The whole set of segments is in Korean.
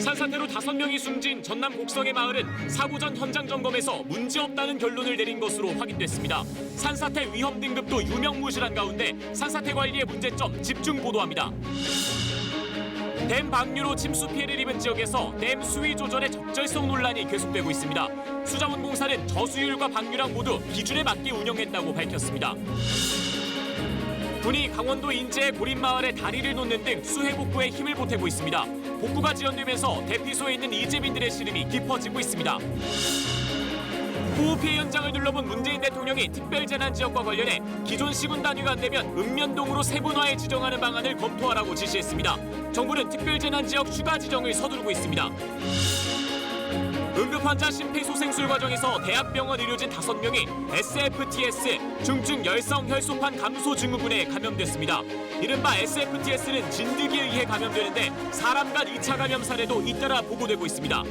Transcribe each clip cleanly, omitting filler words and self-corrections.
산사태로 5명이 숨진 전남 곡성의 마을은 사고 전 현장 점검에서 문제없다는 결론을 내린 것으로 확인됐습니다. 산사태 위험 등급도 유명무실한 가운데 산사태 관리의 문제점 집중 보도합니다. 댐 방류로 침수 피해를 입은 지역에서 댐 수위 조절의 적절성 논란이 계속되고 있습니다. 수자원공사는 저수율과 방류량 모두 기준에 맞게 운영했다고 밝혔습니다. 군이 강원도 인제의 고린마을에 다리를 놓는 등 수해 복구에 힘을 보태고 있습니다. 복구가 지연되면서 대피소에 있는 이재민들의 시름이 깊어지고 있습니다. 호우 피해 현장을 둘러본 문재인 대통령이 특별재난지역과 관련해 기존 시군 단위가 안 되면 읍면동으로 세분화해 지정하는 방안을 검토하라고 지시했습니다. 정부는 특별재난지역 추가 지정을 서두르고 있습니다. 응급환자 심폐소생술 과정에서 대학병원 의료진 5명이 SFTS 중증 열성 혈소판 감소 증후군에 감염됐습니다. 이른바 SFTS는 진드기에 의해 감염되는데 사람 간 2차 감염 사례도 잇따라 보고되고 있습니다.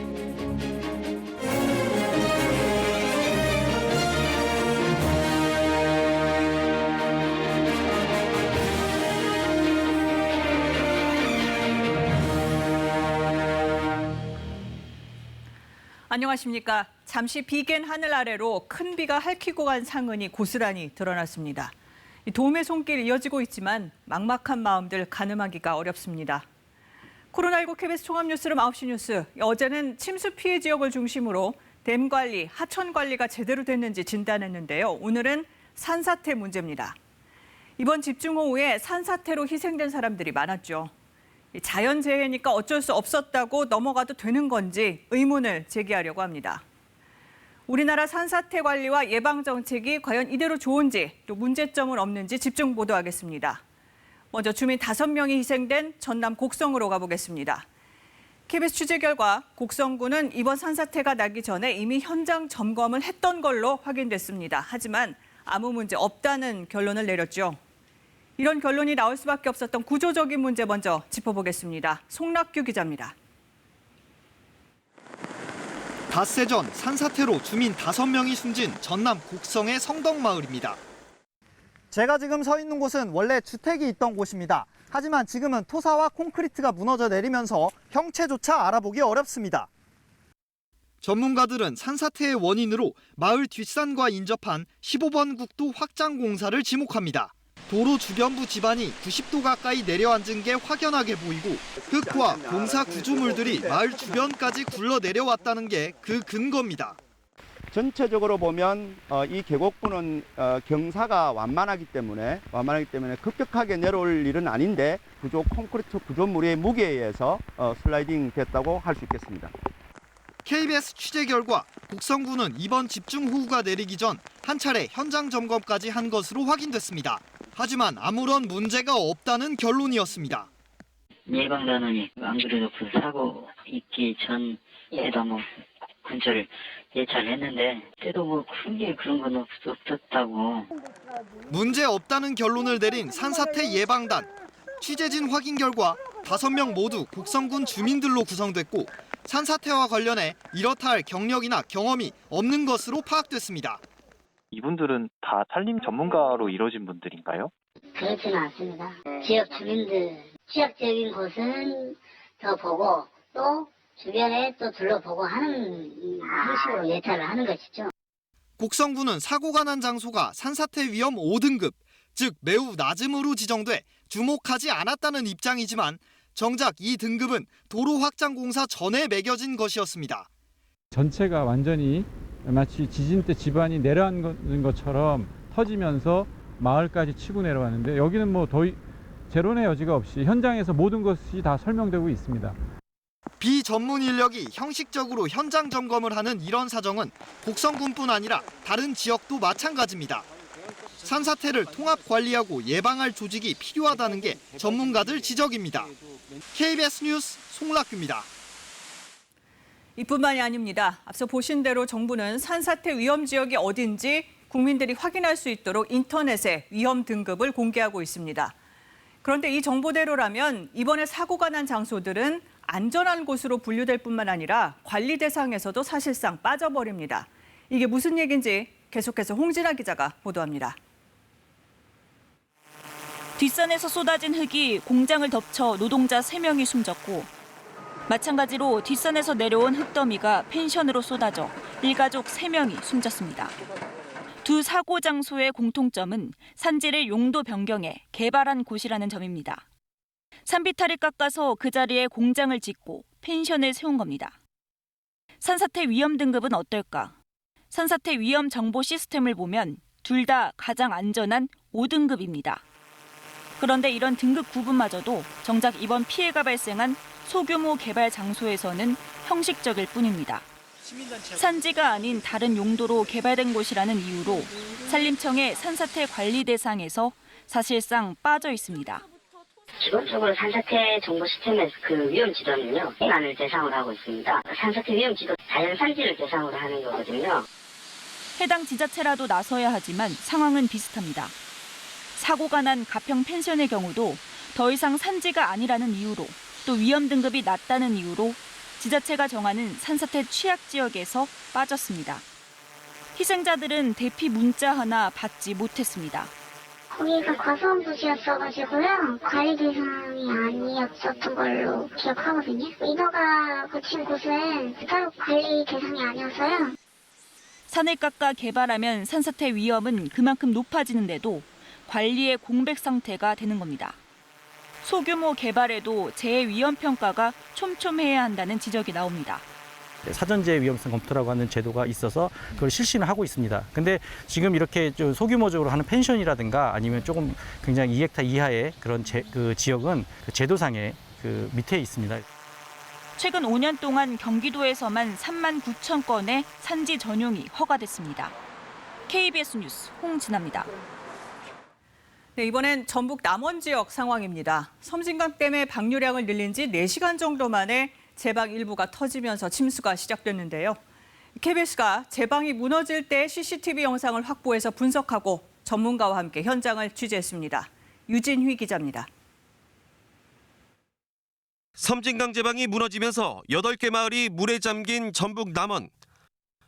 안녕하십니까. 잠시 비갠 하늘 아래로 큰 비가 핥히고 간 상흔이 고스란히 드러났습니다. 도움의 손길 이어지고 있지만 막막한 마음들 가늠하기가 어렵습니다. 코로나19 KBS 종합뉴스룸 9시 뉴스. 어제는 침수 피해 지역을 중심으로 댐 관리, 하천 관리가 제대로 됐는지 진단했는데요. 오늘은 산사태 문제입니다. 이번 집중호우에 산사태로 희생된 사람들이 많았죠. 자연재해니까 어쩔 수 없었다고 넘어가도 되는 건지 의문을 제기하려고 합니다. 우리나라 산사태 관리와 예방 정책이 과연 이대로 좋은지 또 문제점은 없는지 집중 보도하겠습니다. 먼저 주민 5명이 희생된 전남 곡성으로 가보겠습니다. KBS 취재 결과 곡성군은 이번 산사태가 나기 전에 이미 현장 점검을 했던 걸로 확인됐습니다. 하지만 아무 문제 없다는 결론을 내렸죠. 이런 결론이 나올 수밖에 없었던 구조적인 문제 먼저 짚어보겠습니다. 송락규 기자입니다. 닷새 전 산사태로 주민 5명이 숨진 전남 곡성의 성덕마을입니다. 제가 지금 서 있는 곳은 원래 주택이 있던 곳입니다. 하지만 지금은 토사와 콘크리트가 무너져 내리면서 형체조차 알아보기 어렵습니다. 전문가들은 산사태의 원인으로 마을 뒷산과 인접한 15번 국도 확장 공사를 지목합니다. 도로 주변부 지반이 90도 가까이 내려앉은 게 확연하게 보이고 흙과 공사 구조물들이 마을 주변까지 굴러 내려왔다는 게 그 근거입니다. 전체적으로 보면 이 계곡부는 경사가 완만하기 때문에 급격하게 내려올 일은 아닌데 콘크리트 구조물의 무게에 의해서 슬라이딩 됐다고 할 수 있겠습니다. KBS 취재 결과 곡성군은 이번 집중호우가 내리기 전 한 차례 현장 점검까지 한 것으로 확인됐습니다. 하지만 아무런 문제가 없다는 결론이었습니다. 예방단원이 안 그래도 그 사고 있기 전에도 근처를 예찰을 했는데 그때도 크게 그런 건 없었다고. 문제 없다는 결론을 내린 산사태 예방단. 취재진 확인 결과 5명 모두 곡성군 주민들로 구성됐고 산사태와 관련해 이렇다 할 경력이나 경험이 없는 것으로 파악됐습니다. 이분들은 다 산림 전문가로 이루어진 분들인가요? 그렇지는 않습니다. 지역 주민들, 취약적인 곳은 더 보고 또 주변에 또 둘러보고 하는 형식으로 예찰을 하는 것이죠. 곡성군은 사고가 난 장소가 산사태 위험 5등급, 즉 매우 낮음으로 지정돼 주목하지 않았다는 입장이지만 정작 이 등급은 도로 확장 공사 전에 매겨진 것이었습니다. 전체가 완전히 마치 지진 때 지반이 내려앉는 것처럼 터지면서 마을까지 치고 내려왔는데 여기는 제로의 여지가 없이 현장에서 모든 것이 다 설명되고 있습니다. 비전문 인력이 형식적으로 현장 점검을 하는 이런 사정은 곡성군뿐 아니라 다른 지역도 마찬가지입니다. 산사태를 통합 관리하고 예방할 조직이 필요하다는 게 전문가들 지적입니다. KBS 뉴스 송락규입니다. 이뿐만이 아닙니다. 앞서 보신 대로 정부는 산사태 위험 지역이 어딘지 국민들이 확인할 수 있도록 인터넷에 위험 등급을 공개하고 있습니다. 그런데 이 정보대로라면 이번에 사고가 난 장소들은 안전한 곳으로 분류될 뿐만 아니라 관리 대상에서도 사실상 빠져버립니다. 이게 무슨 얘기인지 계속해서 홍진아 기자가 보도합니다. 뒷산에서 쏟아진 흙이 공장을 덮쳐 노동자 3명이 숨졌고 마찬가지로 뒷산에서 내려온 흙더미가 펜션으로 쏟아져 일가족 3명이 숨졌습니다. 두 사고 장소의 공통점은 산지를 용도 변경해 개발한 곳이라는 점입니다. 산비탈을 깎아서 그 자리에 공장을 짓고 펜션을 세운 겁니다. 산사태 위험 등급은 어떨까? 산사태 위험 정보 시스템을 보면 둘 다 가장 안전한 5등급입니다. 그런데 이런 등급 구분마저도 정작 이번 피해가 발생한 소규모 개발 장소에서는 형식적일 뿐입니다. 산지가 아닌 다른 용도로 개발된 곳이라는 이유로 산림청의 산사태 관리 대상에서 사실상 빠져 있습니다. 기본적으로 산사태 정보 시스템의 그 위험 지도는요, 해안을 대상으로 하고 있습니다. 산사태 위험 지도 자연 산지를 대상으로 하는 거거든요. 해당 지자체라도 나서야 하지만 상황은 비슷합니다. 사고가 난 가평 펜션의 경우도 더 이상 산지가 아니라는 이유로 또 위험 등급이 낮다는 이유로 지자체가 정하는 산사태 취약 지역에서 빠졌습니다. 희생자들은 대피 문자 하나 받지 못했습니다. 거기가 과수원 부지였어가지고요. 관리 대상이 아니었었던 걸로 기억하거든요. 인허가 거친 곳은 따로 관리 대상이 아니어서요. 산을 깎아 개발하면 산사태 위험은 그만큼 높아지는데도 관리의 공백 상태가 되는 겁니다. 소규모 개발에도 재해 위험 평가가 촘촘해야 한다는 지적이 나옵니다. 사전재해 위험성 검토라고 하는 제도가 있어서 그걸 실시는 하고 있습니다. 근데 지금 이렇게 좀 소규모적으로 하는 펜션이라든가 아니면 조금 굉장히 2헥타 이하의 그런 그 지역은 그 제도상의 그 밑에 있습니다. 최근 5년 동안 경기도에서만 3만 9천 건의 산지 전용이 허가됐습니다. KBS 뉴스 홍진아입니다. 네, 이번엔 전북 남원 지역 상황입니다. 섬진강댐의 방류량을 늘린 지 4시간 정도 만에 제방 일부가 터지면서 침수가 시작됐는데요. KBS가 제방이 무너질 때 CCTV 영상을 확보해서 분석하고 전문가와 함께 현장을 취재했습니다. 유진휘 기자입니다. 섬진강 제방이 무너지면서 8개 마을이 물에 잠긴 전북 남원.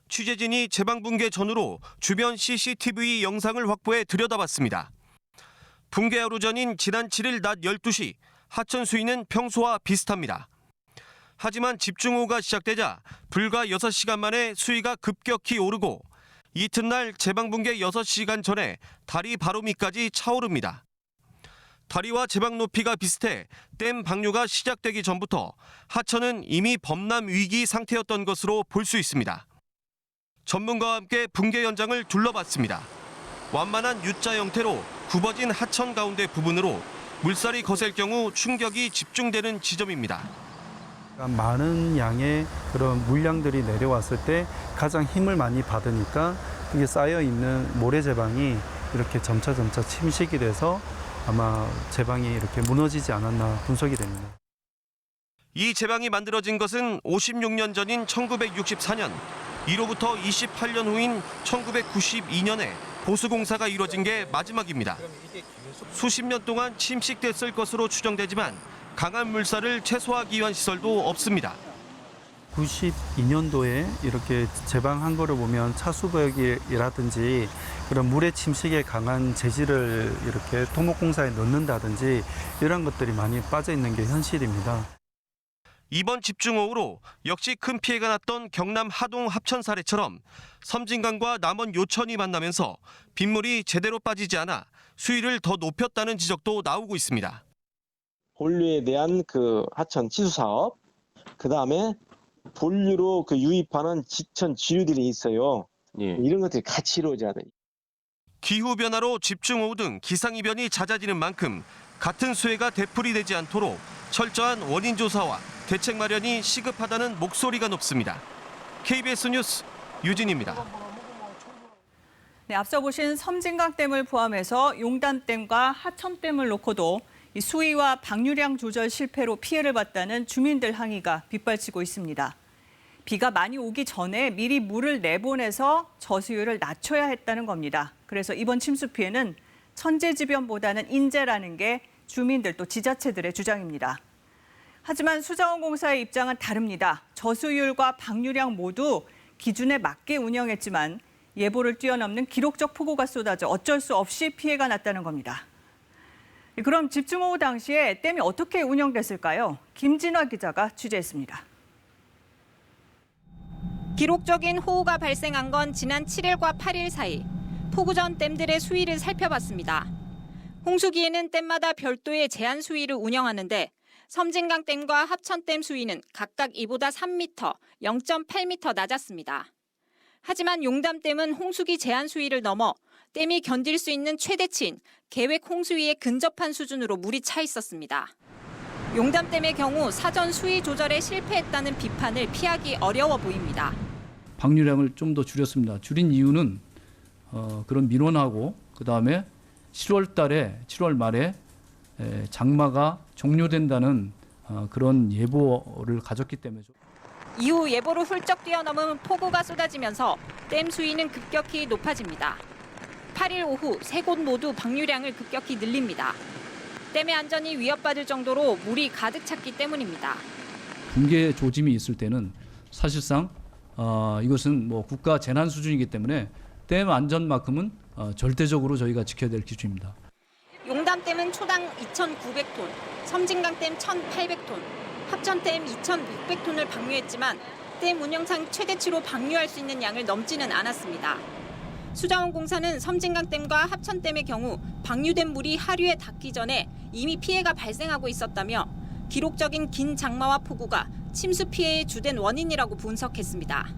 취재진이 제방 붕괴 전후로 주변 CCTV 영상을 확보해 들여다봤습니다. 붕괴 하루 전인 지난 7일 낮 12시 하천 수위는 평소와 비슷합니다. 하지만 집중호우가 시작되자 불과 6시간 만에 수위가 급격히 오르고 이튿날 제방 붕괴 6시간 전에 다리 바로 밑까지 차오릅니다. 다리와 제방 높이가 비슷해 댐 방류가 시작되기 전부터 하천은 이미 범람 위기 상태였던 것으로 볼 수 있습니다. 전문가와 함께 붕괴 현장을 둘러봤습니다. 완만한 U자 형태로 굽어진 하천 가운데 부분으로 물살이 거셀 경우 충격이 집중되는 지점입니다. 많은 양의 그런 물량들이 내려왔을 때 가장 힘을 많이 받으니까 이게 쌓여 있는 모래 제방이 이렇게 점차 침식이 돼서 아마 제방이 이렇게 무너지지 않았나 분석이 됩니다. 이 제방이 만들어진 것은 56년 전인 1964년, 이로부터 28년 후인 1992년에 보수공사가 이루어진 게 마지막입니다. 수십 년 동안 침식됐을 것으로 추정되지만 강한 물살을 최소화하기 위한 시설도 없습니다. 92년도에 이렇게 제방한 거를 보면 차수벽이라든지 그런 물의 침식에 강한 재질을 이렇게 토목공사에 넣는다든지 이런 것들이 많이 빠져 있는 게 현실입니다. 이번 집중호우로 역시 큰 피해가 났던 경남 하동 합천 사례처럼 섬진강과 남원 요천이 만나면서 빗물이 제대로 빠지지 않아 수위를 더 높였다는 지적도 나오고 있습니다. 본류에 대한 그 하천 치수 사업, 그 다음에 본류로 그 유입하는 지천 지류들이 있어요. 이런 것들이 같이 이루어져야 돼요. 기후 변화로 집중호우 등 기상이변이 잦아지는 만큼 같은 수해가 되풀이되지 않도록 철저한 원인 조사와 대책 마련이 시급하다는 목소리가 높습니다. KBS 뉴스 유진입니다. 네, 앞서 보신 섬진강댐을 포함해서 용담댐과 하천댐을 놓고도 이 수위와 방류량 조절 실패로 피해를 봤다는 주민들 항의가 빗발치고 있습니다. 비가 많이 오기 전에 미리 물을 내보내서 저수율을 낮춰야 했다는 겁니다. 그래서 이번 침수 피해는 천재지변보다는 인재라는 게 주민들 또 지자체들의 주장입니다. 하지만 수자원공사의 입장은 다릅니다. 저수율과 방류량 모두 기준에 맞게 운영했지만 예보를 뛰어넘는 기록적 폭우가 쏟아져 어쩔 수 없이 피해가 났다는 겁니다. 그럼 집중호우 당시에 댐이 어떻게 운영됐을까요? 김진화 기자가 취재했습니다. 기록적인 호우가 발생한 건 지난 7일과 8일 사이 폭우 전 댐들의 수위를 살펴봤습니다. 홍수기에는 댐마다 별도의 제한 수위를 운영하는데 섬진강 댐과 합천댐 수위는 각각 이보다 3m, 0.8m 낮았습니다. 하지만 용담댐은 홍수기 제한 수위를 넘어 댐이 견딜 수 있는 최대치인 계획 홍수위에 근접한 수준으로 물이 차 있었습니다. 용담댐의 경우 사전 수위 조절에 실패했다는 비판을 피하기 어려워 보입니다. 방류량을 좀 더 줄였습니다. 줄인 이유는 그런 민원하고 그다음에 7월 말에 장마가 종료된다는 그런 예보를 가졌기 때문이죠. 이후 예보를 훌쩍 뛰어넘은 폭우가 쏟아지면서 댐 수위는 급격히 높아집니다. 8일 오후 세 곳 모두 방류량을 급격히 늘립니다. 댐의 안전이 위협받을 정도로 물이 가득 찼기 때문입니다. 붕괴 조짐이 있을 때는 사실상 이것은 뭐 국가 재난 수준이기 때문에 댐 안전만큼은 절대적으로 저희가 지켜야 될 기준입니다. 용담댐은 초당 2,900톤, 섬진강댐 1,800톤, 합천댐 2,600톤을 방류했지만 댐 운영상 최대치로 방류할 수 있는 양을 넘지는 않았습니다. 수자원공사는 섬진강댐과 합천댐의 경우 방류된 물이 하류에 닿기 전에 이미 피해가 발생하고 있었다며 기록적인 긴 장마와 폭우가 침수 피해의 주된 원인이라고 분석했습니다.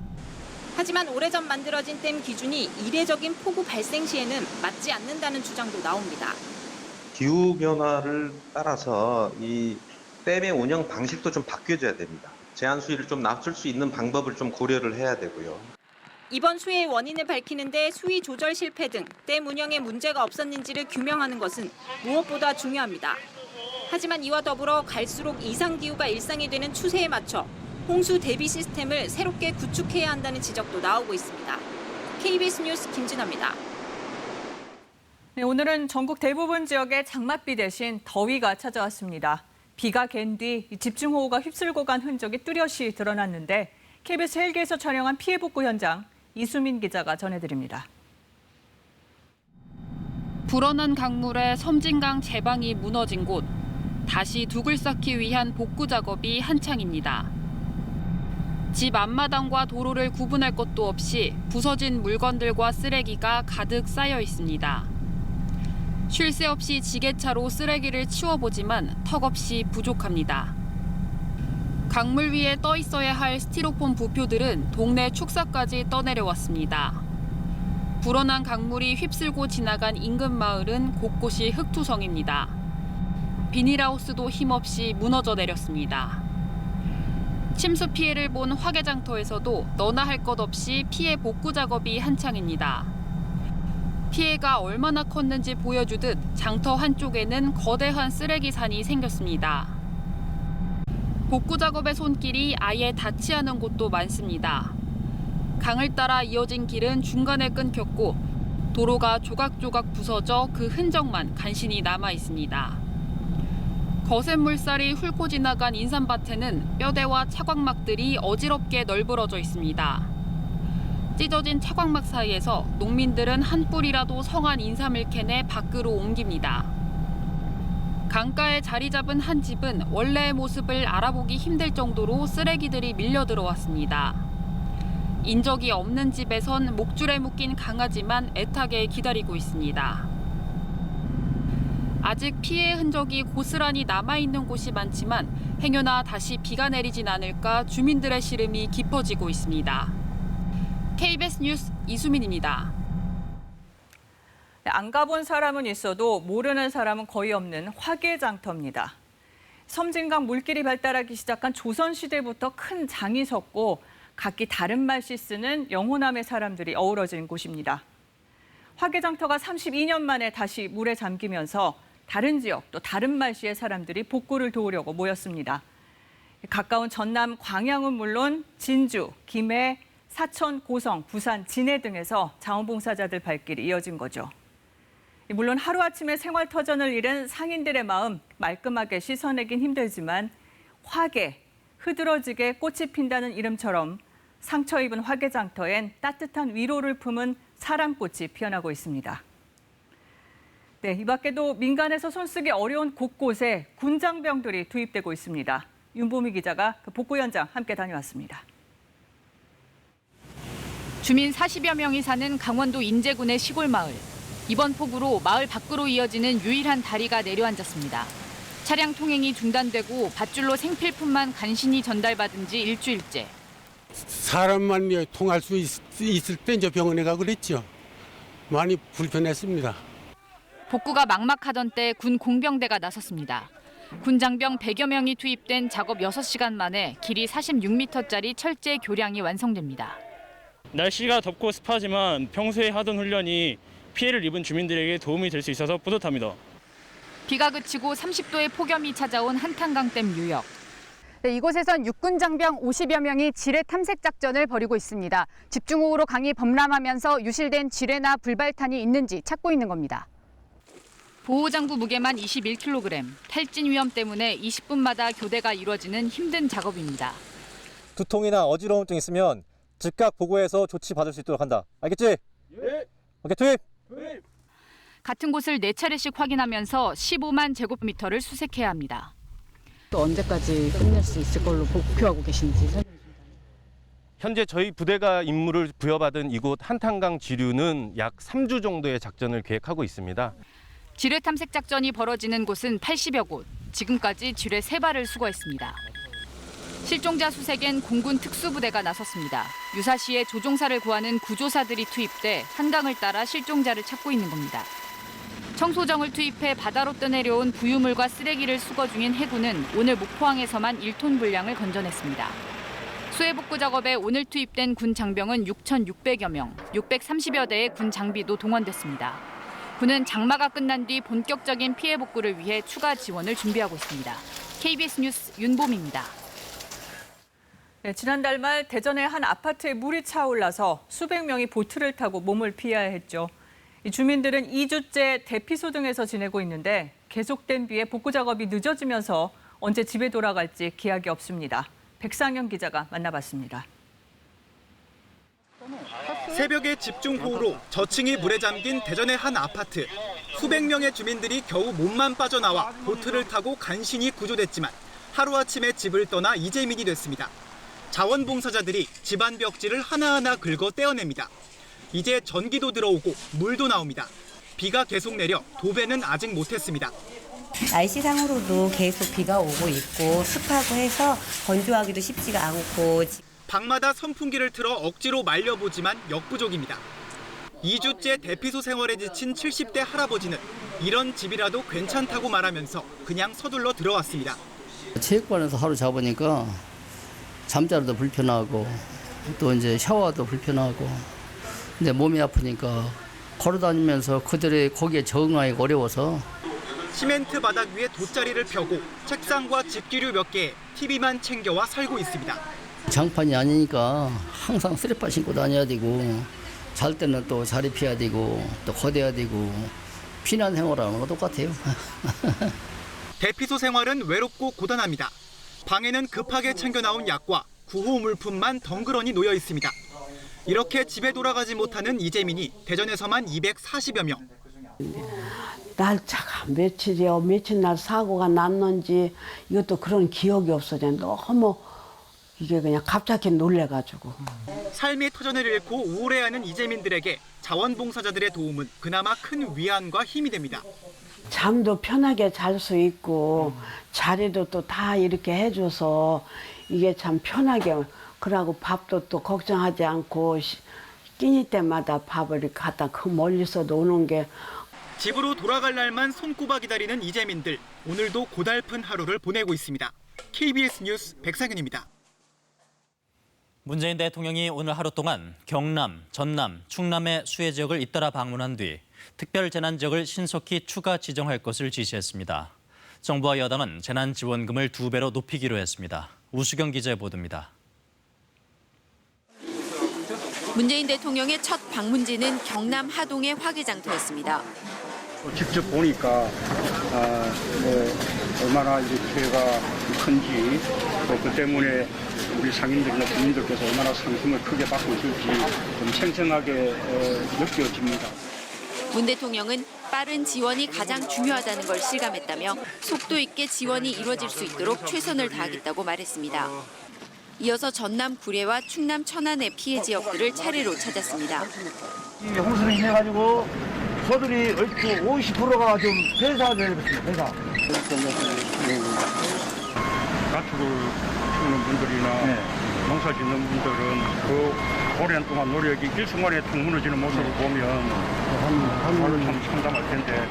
하지만 오래전 만들어진 댐 기준이 이례적인 폭우 발생 시에는 맞지 않는다는 주장도 나옵니다. 기후 변화를 따라서 이 댐의 운영 방식도 좀 바뀌어져야 됩니다. 제한 수위를 좀 낮출 수 있는 방법을 좀 고려를 해야 되고요. 이번 수해의 원인을 밝히는데 수위 조절 실패 등 댐 운영에 문제가 없었는지를 규명하는 것은 무엇보다 중요합니다. 하지만 이와 더불어 갈수록 이상기후가 일상이 되는 추세에 맞춰 홍수 대비 시스템을 새롭게 구축해야 한다는 지적도 나오고 있습니다. KBS 뉴스 김진아입니다. 네, 오늘은 전국 대부분 지역에 장맛비 대신 더위가 찾아왔습니다. 비가 갠 뒤 집중호우가 휩쓸고 간 흔적이 뚜렷이 드러났는데 KBS 헬기에서 촬영한 피해 복구 현장 이수민 기자가 전해드립니다. 불어난 강물에 섬진강 제방이 무너진 곳. 다시 둑을 쌓기 위한 복구 작업이 한창입니다. 집 앞마당과 도로를 구분할 것도 없이 부서진 물건들과 쓰레기가 가득 쌓여 있습니다. 쉴 새 없이 지게차로 쓰레기를 치워보지만 턱없이 부족합니다. 강물 위에 떠 있어야 할 스티로폼 부표들은 동네 축사까지 떠내려왔습니다. 불어난 강물이 휩쓸고 지나간 인근 마을은 곳곳이 흙투성입니다. 비닐하우스도 힘없이 무너져 내렸습니다. 침수 피해를 본 화개장터에서도 너나 할 것 없이 피해 복구 작업이 한창입니다. 피해가 얼마나 컸는지 보여주듯 장터 한쪽에는 거대한 쓰레기산이 생겼습니다. 복구 작업의 손길이 아예 닿지 않은 곳도 많습니다. 강을 따라 이어진 길은 중간에 끊겼고 도로가 조각조각 부서져 그 흔적만 간신히 남아 있습니다. 거센 물살이 훑고 지나간 인삼밭에는 뼈대와 차광막들이 어지럽게 널브러져 있습니다. 찢어진 차광막 사이에서 농민들은 한 뿌리라도 성한 인삼을 캐내 밖으로 옮깁니다. 강가에 자리 잡은 한 집은 원래의 모습을 알아보기 힘들 정도로 쓰레기들이 밀려 들어왔습니다. 인적이 없는 집에선 목줄에 묶인 강아지만 애타게 기다리고 있습니다. 아직 피해 흔적이 고스란히 남아있는 곳이 많지만 행여나 다시 비가 내리진 않을까 주민들의 시름이 깊어지고 있습니다. KBS 뉴스 이수민입니다. 안 가본 사람은 있어도 모르는 사람은 거의 없는 화개장터입니다. 섬진강 물길이 발달하기 시작한 조선시대부터 큰 장이 섰고 각기 다른 말씨 쓰는 영호남의 사람들이 어우러진 곳입니다. 화개장터가 32년 만에 다시 물에 잠기면서 다른 지역 또 다른 말씨의 사람들이 복구를 도우려고 모였습니다. 가까운 전남 광양은 물론 진주, 김해, 사천, 고성, 부산, 진해 등에서 자원봉사자들 발길이 이어진 거죠. 물론 하루아침에 생활터전을 잃은 상인들의 마음 말끔하게 씻어내긴 힘들지만 화개, 흐드러지게 꽃이 핀다는 이름처럼 상처 입은 화개장터엔 따뜻한 위로를 품은 사람꽃이 피어나고 있습니다. 네, 이 밖에도 민간에서 손쓰기 어려운 곳곳에 군장병들이 투입되고 있습니다. 윤보미 기자가 그 복구 현장 함께 다녀왔습니다. 주민 40여 명이 사는 강원도 인제군의 시골 마을. 이번 폭우로 마을 밖으로 이어지는 유일한 다리가 내려앉았습니다. 차량 통행이 중단되고 밧줄로 생필품만 간신히 전달받은 지 일주일째. 사람만 통할 수 있을 때 이제 병원에 가고 그랬죠. 많이 불편했습니다. 복구가 막막하던 때 군 공병대가 나섰습니다. 군 장병 100여 명이 투입된 작업 6시간 만에 길이 46m짜리 철제 교량이 완성됩니다. 날씨가 덥고 습하지만 평소에 하던 훈련이 피해를 입은 주민들에게 도움이 될 수 있어서 뿌듯합니다. 비가 그치고 30도의 폭염이 찾아온 한탄강댐 유역. 네, 이곳에선 육군 장병 50여 명이 지뢰 탐색 작전을 벌이고 있습니다. 집중호우로 강이 범람하면서 유실된 지뢰나 불발탄이 있는지 찾고 있는 겁니다. 보호장구 무게만 21kg, 탈진 위험 때문에 20분마다 교대가 이루어지는 힘든 작업입니다. 두통이나 어지러움증 있으면 즉각 보고해서 조치받을 수 있도록 한다. 알겠지? 예. 오케이, 투입! 같은 곳을 4차례씩 확인하면서 15만 제곱미터를 수색해야 합니다. 또 언제까지 끝낼 수 있을 걸로 목표하고 계신지. 현재 저희 부대가 임무를 부여받은 이곳 한탄강 지류는 약 3주 정도의 작전을 계획하고 있습니다. 지뢰 탐색 작전이 벌어지는 곳은 80여 곳. 지금까지 지뢰 3발을 수거했습니다. 실종자 수색엔 공군 특수부대가 나섰습니다. 유사시에 조종사를 구하는 구조사들이 투입돼 한강을 따라 실종자를 찾고 있는 겁니다. 청소정을 투입해 바다로 떠내려온 부유물과 쓰레기를 수거 중인 해군은 오늘 목포항에서만 1톤 분량을 건져냈습니다. 수해 복구 작업에 오늘 투입된 군 장병은 6,600여 명, 630여 대의 군 장비도 동원됐습니다. 군은 장마가 끝난 뒤 본격적인 피해 복구를 위해 추가 지원을 준비하고 있습니다. KBS 뉴스 윤봄입니다. 네, 지난달 말 대전의 한 아파트에 물이 차올라서 수백 명이 보트를 타고 몸을 피해야 했죠. 이 주민들은 2주째 대피소 등에서 지내고 있는데 계속된 비에 복구 작업이 늦어지면서 언제 집에 돌아갈지 기약이 없습니다. 백상현 기자가 만나봤습니다. 새벽에 집중호우로 저층이 물에 잠긴 대전의 한 아파트. 수백 명의 주민들이 겨우 몸만 빠져나와 보트를 타고 간신히 구조됐지만 하루아침에 집을 떠나 이재민이 됐습니다. 자원봉사자들이 집안 벽지를 하나하나 긁어 떼어냅니다. 이제 전기도 들어오고 물도 나옵니다. 비가 계속 내려 도배는 아직 못했습니다. 날씨상으로도 계속 비가 오고 있고 습하고 해서 건조하기도 쉽지가 않고 방마다 선풍기를 틀어 억지로 말려보지만 역부족입니다. 2주째 대피소 생활에 지친 70대 할아버지는 이런 집이라도 괜찮다고 말하면서 그냥 서둘러 들어왔습니다. 체육관에서 하루 잡으니까 잠자리도 불편하고 또 이제 샤워도 불편하고 근데 몸이 아프니까 걸어다니면서 그들의 거기에 적응하기가 어려워서 시멘트 바닥 위에 돗자리를 펴고 책상과 집기류 몇 개에 TV만 챙겨와 살고 있습니다. 장판이 아니니까 항상 쓰레빠 신고 다녀야 되고 잘 때는 또 자리 피해야 되고 또 거대야 되고 피난 생활하는 거 똑같아요. 대피소 생활은 외롭고 고단합니다. 방에는 급하게 챙겨 나온 약과 구호 물품만 덩그러니 놓여 있습니다. 이렇게 집에 돌아가지 못하는 이재민이 대전에서만 240여 명. 날짜가 며칠이요, 며칠 날 사고가 났는지 이것도 그런 기억이 없어져. 너무 이게 그냥 갑자기 놀래가지고. 삶의 터전을 잃고 우울해하는 이재민들에게 자원봉사자들의 도움은 그나마 큰 위안과 힘이 됩니다. 잠도 편하게 잘 수 있고 자리도 또 다 이렇게 해줘서 이게 참 편하게 그러고 밥도 또 걱정하지 않고 끼니 때마다 밥을 갖다 그 멀리서도 오는 게 집으로 돌아갈 날만 손꼽아 기다리는 이재민들. 오늘도 고달픈 하루를 보내고 있습니다. KBS 뉴스 백상현입니다. 문재인 대통령이 오늘 하루 동안 경남, 전남, 충남의 수해 지역을 잇따라 방문한 뒤 특별재난지역을 신속히 추가 지정할 것을 지시했습니다. 정부와 여당은 재난지원금을 2배로 높이기로 했습니다. 우수경 기자의 보도입니다. 문재인 대통령의 첫 방문지는 경남 하동의 화기장터였습니다. 직접 보니까 얼마나 이제 피해가 큰지 또 그 때문에 우리 상인들이나 주민들께서 얼마나 상심을 크게 받고 있을지 좀 생생하게 느껴집니다. 문 대통령은 빠른 지원이 가장 중요하다는 걸 실감했다며 속도 있게 지원이 이루어질 수 있도록 최선을 다하겠다고 말했습니다. 이어서 전남 구례와 충남 천안의 피해 지역들을 차례로 찾았습니다. 이 홍수로 인해 가지고 소들이 얼추 50%가 좀 폐사가 되었습니다. 폐사. 가축을 키우는 분들이나 농사 짓는 분들은 그 오랜 동안 노력이 일순간에 탁 무너지는 모습을 보면 참 참담할 텐데.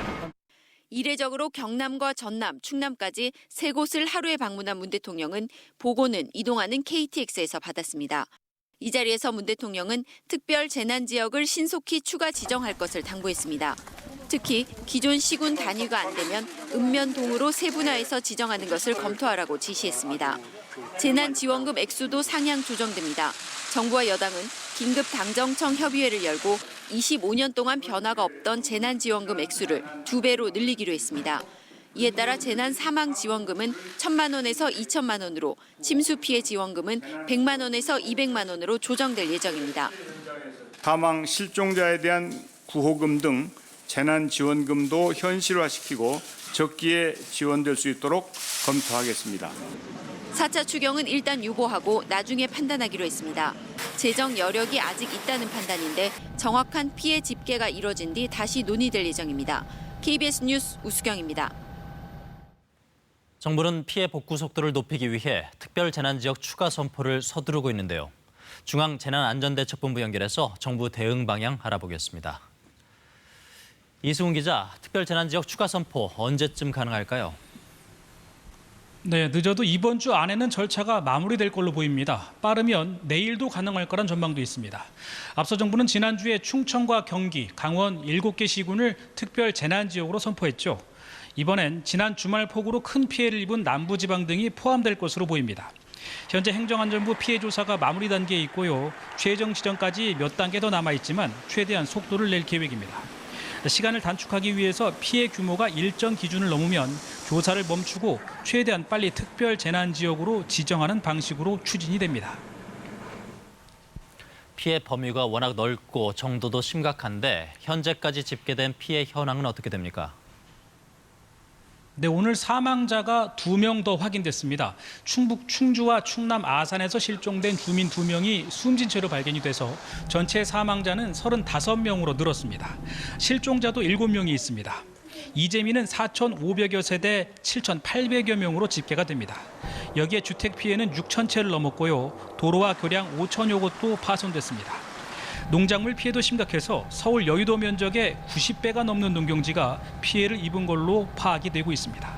이례적으로 경남과 전남, 충남까지 3곳을 하루에 방문한 문 대통령은 보고는 이동하는 KTX에서 받았습니다. 이 자리에서 문 대통령은 특별 재난 지역을 신속히 추가 지정할 것을 당부했습니다. 특히 기존 시군 단위가 안 되면 읍면동으로 세분화해서 지정하는 것을 검토하라고 지시했습니다. 재난지원금 액수도 상향 조정됩니다. 정부와 여당은 긴급 당정청 협의회를 열고 25년 동안 변화가 없던 재난지원금 액수를 2배로 늘리기로 했습니다. 이에 따라 재난 사망 지원금은 1,000만 원에서 2천만 원으로, 침수 피해 지원금은 100만 원에서 200만 원으로 조정될 예정입니다. 사망 실종자에 대한 구호금 등 재난지원금도 현실화시키고 적기에 지원될 수 있도록 검토하겠습니다. 4차 추경은 일단 유보하고 나중에 판단하기로 했습니다. 재정 여력이 아직 있다는 판단인데 정확한 피해 집계가 이뤄진 뒤 다시 논의될 예정입니다. KBS 뉴스 우수경입니다. 정부는 피해 복구 속도를 높이기 위해 특별 재난지역 추가 선포를 서두르고 있는데요. 중앙재난안전대책본부 연결해서 정부 대응 방향 알아보겠습니다. 이승훈 기자, 특별 재난지역 추가 선포 언제쯤 가능할까요? 네, 늦어도 이번 주 안에는 절차가 마무리될 걸로 보입니다. 빠르면 내일도 가능할 거란 전망도 있습니다. 앞서 정부는 지난주에 충청과 경기, 강원 7개 시군을 특별 재난지역으로 선포했죠. 이번엔 지난 주말 폭우로 큰 피해를 입은 남부지방 등이 포함될 것으로 보입니다. 현재 행정안전부 피해 조사가 마무리 단계에 있고요. 최종 지정까지 몇 단계 더 남아있지만 최대한 속도를 낼 계획입니다. 시간을 단축하기 위해서 피해 규모가 일정 기준을 넘으면 조사를 멈추고 최대한 빨리 특별 재난지역으로 지정하는 방식으로 추진이 됩니다. 피해 범위가 워낙 넓고 정도도 심각한데 현재까지 집계된 피해 현황은 어떻게 됩니까? 네, 오늘 사망자가 2명 더 확인됐습니다. 충북 충주와 충남 아산에서 실종된 주민 2명이 숨진 채로 발견이 돼서 전체 사망자는 35명으로 늘었습니다. 실종자도 7명이 있습니다. 이재민은 4,500여 세대 7,800여 명으로 집계가 됩니다. 여기에 주택 피해는 6,000채를 넘었고요. 도로와 교량 5,000여 곳도 파손됐습니다. 농작물 피해도 심각해서 서울 여의도 면적의 90배가 넘는 농경지가 피해를 입은 걸로 파악이 되고 있습니다.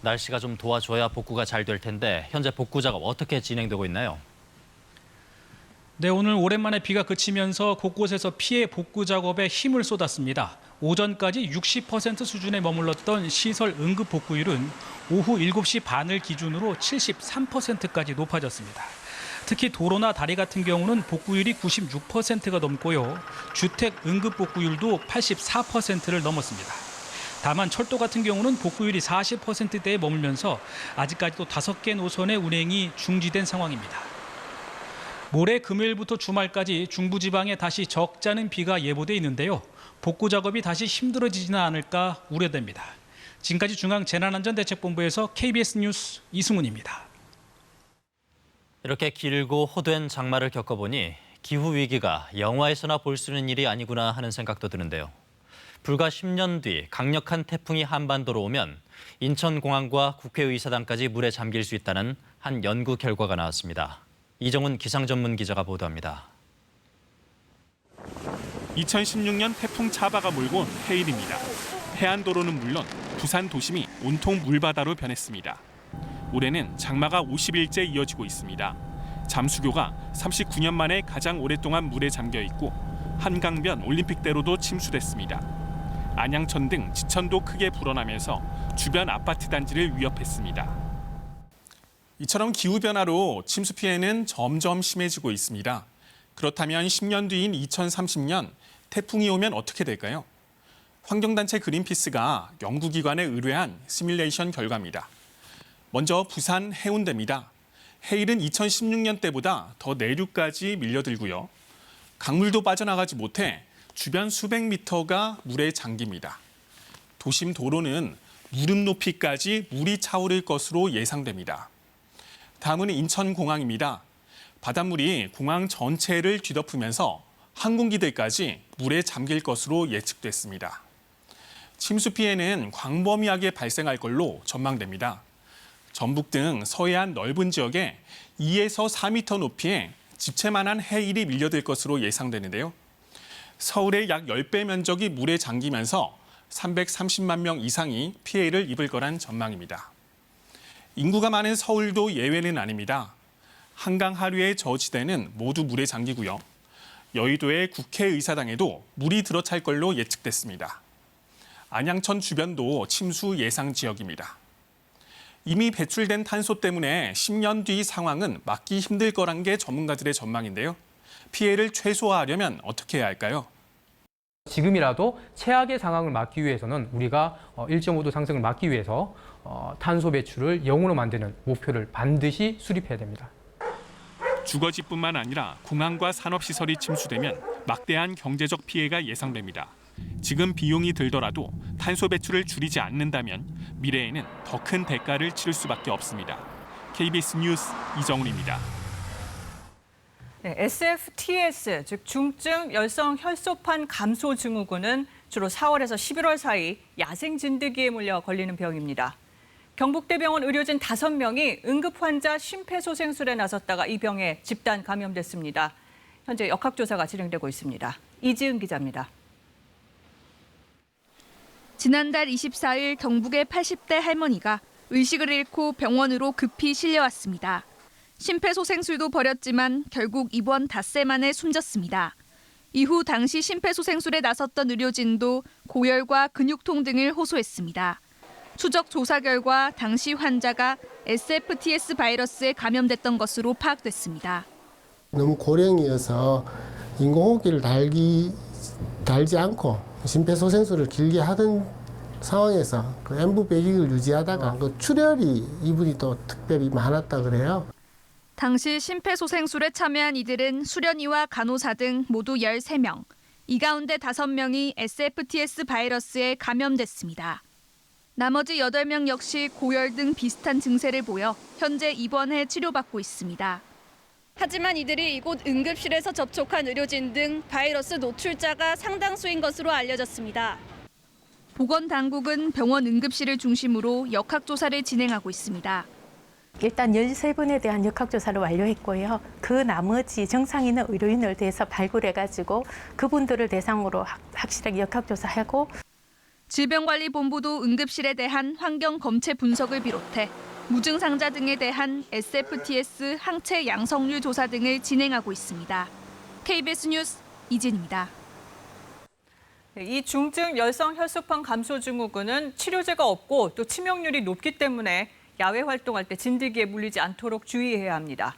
날씨가 좀 도와줘야 복구가 잘 될 텐데 현재 복구 작업 어떻게 진행되고 있나요? 네, 오늘 오랜만에 비가 그치면서 곳곳에서 피해 복구 작업에 힘을 쏟았습니다. 오전까지 60% 수준에 머물렀던 시설 응급 복구율은 오후 7시 반을 기준으로 73%까지 높아졌습니다. 특히 도로나 다리 같은 경우는 복구율이 96%가 넘고요. 주택 응급 복구율도 84%를 넘었습니다. 다만 철도 같은 경우는 복구율이 40%대에 머물면서 아직까지도 5개 노선의 운행이 중지된 상황입니다. 모레 금요일부터 주말까지 중부지방에 다시 적잖은 비가 예보돼 있는데요. 복구 작업이 다시 힘들어지지는 않을까 우려됩니다. 지금까지 중앙재난안전대책본부에서 KBS 뉴스 이승훈입니다. 이렇게 길고 호된 장마를 겪어보니 기후위기가 영화에서나 볼 수 있는 일이 아니구나 하는 생각도 드는데요. 불과 10년 뒤 강력한 태풍이 한반도로 오면 인천공항과 국회의사당까지 물에 잠길 수 있다는 한 연구 결과가 나왔습니다. 이정훈 기상전문 기자가 보도합니다. 2016년 태풍 차바가 몰고 온 해일입니다. 해안도로는 물론 부산 도심이 온통 물바다로 변했습니다. 올해는 장마가 50일째 이어지고 있습니다. 잠수교가 39년 만에 가장 오랫동안 물에 잠겨 있고 한강변 올림픽대로도 침수됐습니다. 안양천 등 지천도 크게 불어나면서 주변 아파트 단지를 위협했습니다. 이처럼 기후변화로 침수 피해는 점점 심해지고 있습니다. 그렇다면 10년 뒤인 2030년 태풍이 오면 어떻게 될까요? 환경단체 그린피스가 연구기관에 의뢰한 시뮬레이션 결과입니다. 먼저 부산 해운대입니다. 해일은 2016년 때보다 더 내륙까지 밀려들고요. 강물도 빠져나가지 못해 주변 수백 미터가 물에 잠깁니다. 도심 도로는 무릎 높이까지 물이 차오를 것으로 예상됩니다. 다음은 인천공항입니다. 바닷물이 공항 전체를 뒤덮으면서 항공기들까지 물에 잠길 것으로 예측됐습니다. 침수 피해는 광범위하게 발생할 걸로 전망됩니다. 전북 등 서해안 넓은 지역에 2에서 4m 높이의 집채만한 해일이 밀려들 것으로 예상되는데요. 서울의 약 10배 면적이 물에 잠기면서 330만 명 이상이 피해를 입을 거란 전망입니다. 인구가 많은 서울도 예외는 아닙니다. 한강 하류의 저지대는 모두 물에 잠기고요. 여의도의 국회의사당에도 물이 들어찰 걸로 예측됐습니다. 안양천 주변도 침수 예상 지역입니다. 이미 배출된 탄소 때문에 10년 뒤 상황은 막기 힘들 거란 게 전문가들의 전망인데요. 피해를 최소화하려면 어떻게 해야 할까요? 지금이라도 최악의 상황을 막기 위해서는 우리가 1.5도 상승을 막기 위해서 탄소 배출을 0으로 만드는 목표를 반드시 수립해야 됩니다. 주거지뿐만 아니라 공항과 산업시설이 침수되면 막대한 경제적 피해가 예상됩니다. 지금 비용이 들더라도 탄소 배출을 줄이지 않는다면 미래에는 더 큰 대가를 치를 수밖에 없습니다. KBS 뉴스 이정훈입니다. 네, SFTS, 즉 중증 열성 혈소판 감소 증후군은 주로 4월에서 11월 사이 야생 진드기에 물려 걸리는 병입니다. 경북대병원 의료진 5명이 응급 환자 심폐소생술에 나섰다가 이 병에 집단 감염됐습니다. 현재 역학조사가 진행되고 있습니다. 이지은 기자입니다. 지난달 24일 경북의 80대 할머니가 의식을 잃고 병원으로 급히 실려왔습니다. 심폐소생술도 벌였지만 결국 입원 닷새 만에 숨졌습니다. 이후 당시 심폐소생술에 나섰던 의료진도 고열과 근육통 등을 호소했습니다. 추적 조사 결과 당시 환자가 SFTS 바이러스에 감염됐던 것으로 파악됐습니다. 너무 고령이어서 인공호흡기를 달지 않고 심폐소생술을 길게 하던 상황에서 그 엠브 배기를 유지하다가 그 출혈이 이분이 또 특별히 많았다 그래요. 당시 심폐소생술에 참여한 이들은 수련의와 간호사 등 모두 13명. 이 가운데 5명이 SFTS 바이러스에 감염됐습니다. 나머지 8명 역시 고열 등 비슷한 증세를 보여 현재 입원해 치료받고 있습니다. 하지만 이들이 이곳 응급실에서 접촉한 의료진 등 바이러스 노출자가 상당수인 것으로 알려졌습니다. 보건당국은 병원 응급실을 중심으로 역학조사를 진행하고 있습니다. 일단 13분에 대한 역학조사를 완료했고요. 그 나머지 정상 있는 의료인을 대해서 발굴해가지고 그분들을 대상으로 확실하게 역학조사하고 질병관리본부도 응급실에 대한 환경 검체 분석을 비롯해 무증상자 등에 대한 SFTS 항체 양성률 조사 등을 진행하고 있습니다. KBS 뉴스 이진입니다. 이 중증 열성 혈소판 감소 증후군은 치료제가 없고 또 치명률이 높기 때문에 야외 활동할 때 진드기에 물리지 않도록 주의해야 합니다.